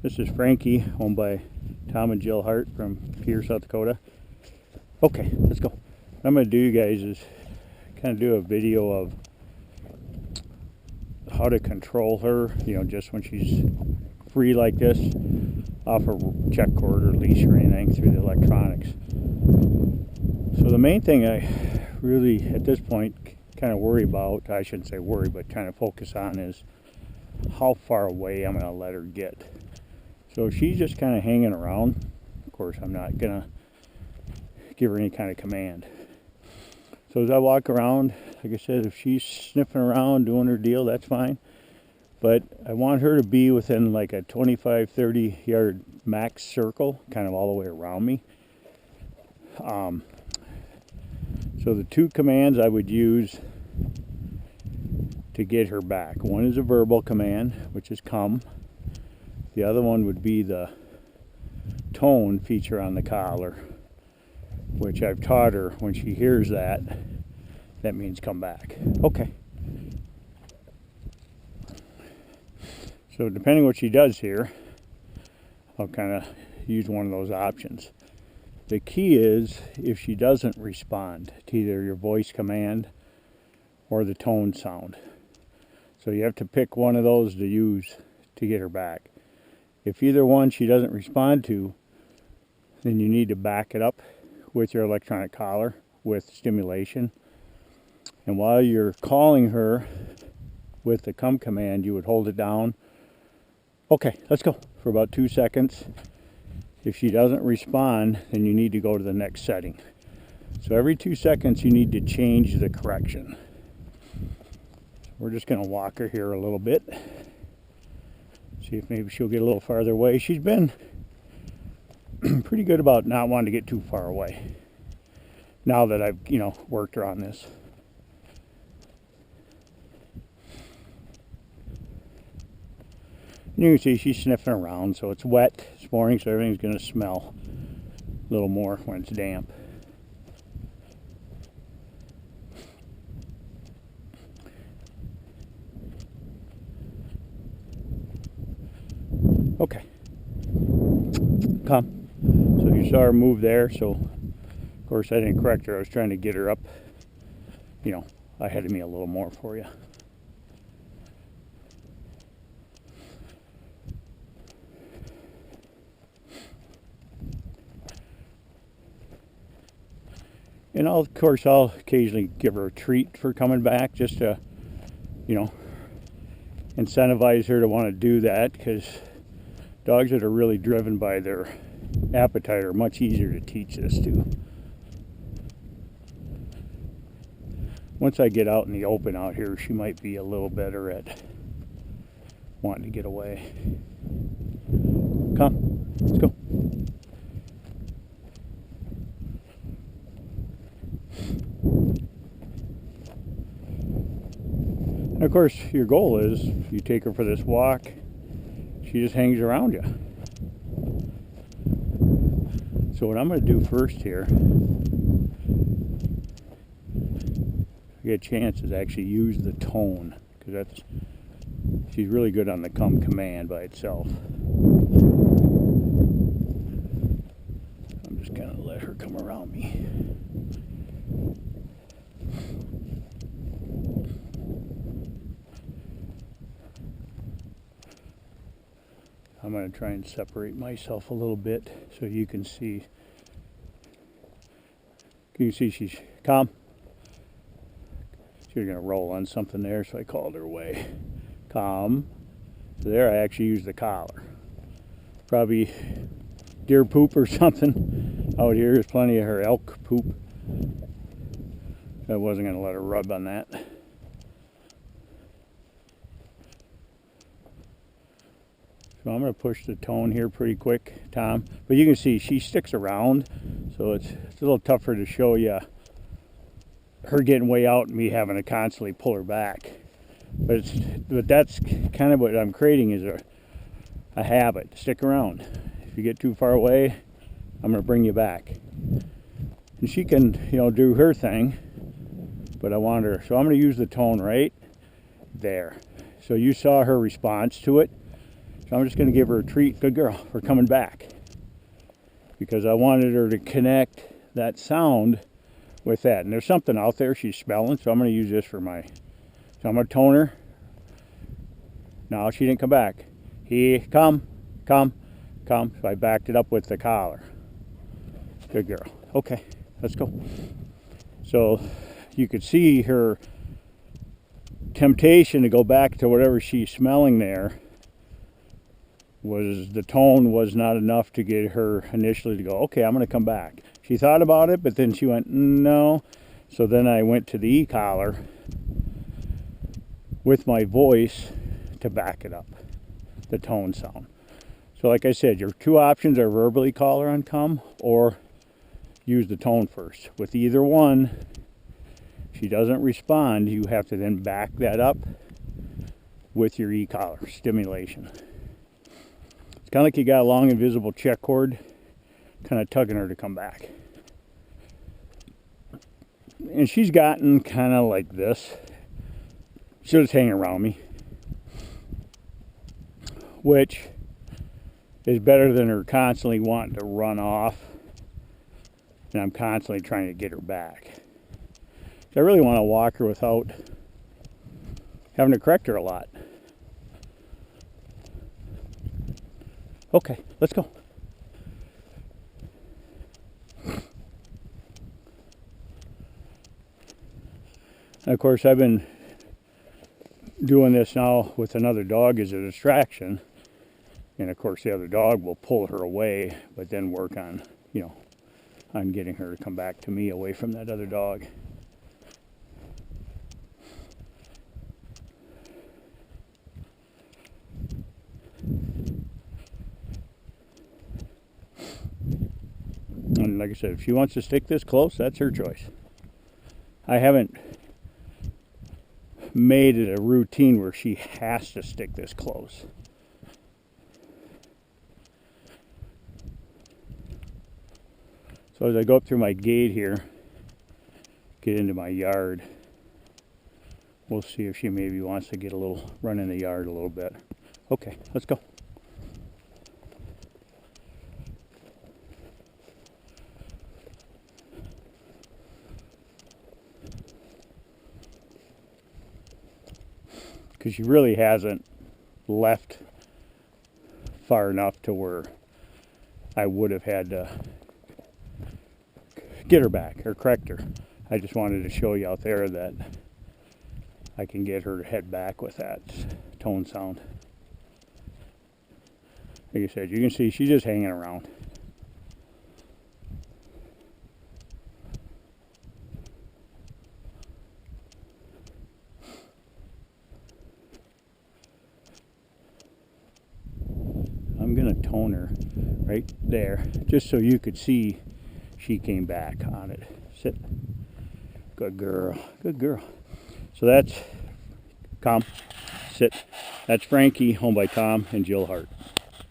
This is Frankie, owned by Tom and Jill Hart from Pierre, South Dakota. Okay, let's go. What I'm going to do, you guys, is kind of do a video of how to control her, just when she's free like this, off a check cord or leash or anything through the electronics. So the main thing I really, at this point, kind of worry about, I shouldn't say worry, but kind of focus on is how far away I'm going to let her get. So she's just kind of hanging around. Of course, I'm not going to give her any kind of command. So as I walk around, like I said, if she's sniffing around, doing her deal, that's fine. But I want her to be within like a 25, 30 yard max circle, kind of all the way around me. So the two commands I would use to get her back. One is a verbal command, which is come. The other one would be the tone feature on the collar, which I've taught her when she hears that, that means come back. Okay. So depending what she does here, I'll kind of use one of those options. The key is if she doesn't respond to either your voice command or the tone sound. So you have to pick one of those to use to get her back. If either one she doesn't respond to, then you need to back it up with your electronic collar with stimulation. And while you're calling her with the come command, you would hold it down. Okay, let's go for about 2 seconds. If she doesn't respond, then you need to go to the next setting. So every 2 seconds you need to change the correction. We're just going to walk her here a little bit. See if maybe she'll get a little farther away. She's been pretty good about not wanting to get too far away now that I've, worked her on this. And you can see she's sniffing around, so it's wet this morning, so everything's going to smell a little more when it's damp. Okay. Come. So you saw her move there, so of course I didn't correct her. I was trying to get her up, ahead of me a little more for you. And I'll occasionally give her a treat for coming back, just to, incentivize her to want to do that, because dogs that are really driven by their appetite are much easier to teach this to. Once I get out in the open out here, she might be a little better at wanting to get away. Come, let's go. And of course, your goal is, if you take her for this walk, she just hangs around you. So what I'm going to do first here, if I get a chance, is actually use the tone, because she's really good on the come command by itself. I'm just going to let her come around me. I'm going to try and separate myself a little bit so you can see. Can you see she's calm? She's going to roll on something there, so I called her away. Calm. So there I actually used the collar. Probably deer poop or something out here. There's plenty of her elk poop. I wasn't going to let her rub on that. So I'm going to push the tone here pretty quick, Tom. But you can see she sticks around, so it's a little tougher to show you her getting way out and me having to constantly pull her back. But that's kind of what I'm creating, is a habit. Stick around. If you get too far away, I'm going to bring you back. And she can, do her thing, but I want her. So I'm going to use the tone right there. So you saw her response to it. So I'm just going to give her a treat. Good girl, for coming back. Because I wanted her to connect that sound with that. And there's something out there she's smelling, so I'm going to use this for my... So I'm going to tone her. No, she didn't come back. Come. So I backed it up with the collar. Good girl. Okay, let's go. So you could see her temptation to go back to whatever she's smelling there. The tone was not enough to get her initially to go, okay, I'm going to come back. She thought about it, but then she went, no. So then I went to the e-collar with my voice to back it up, the tone sound. So like I said, your two options are verbally call her on come or use the tone first. With either one, if she doesn't respond, you have to then back that up with your e-collar stimulation. It's kind of like you got a long invisible check cord kind of tugging her to come back. And she's gotten kind of like this. She'll just hang around me, which is better than her constantly wanting to run off, and I'm constantly trying to get her back. So I really want to walk her without having to correct her a lot. Okay, let's go. And of course, I've been doing this now with another dog as a distraction. And of course the other dog will pull her away, but then work on, on getting her to come back to me away from that other dog. And like I said, if she wants to stick this close, that's her choice. I haven't made it a routine where she has to stick this close. So as I go up through my gate here, get into my yard, we'll see if she maybe wants to get a little run in the yard a little bit. Okay, let's go. Because she really hasn't left far enough to where I would have had to get her back or correct her. I just wanted to show you out there that I can get her to head back with that tone sound. Like I said, you can see she's just hanging around. I'm going to tone her right there just so you could see she came back on it. Sit. Good girl. Good girl. So that's Sit. That's Frankie, home by Tom and Jill Hart.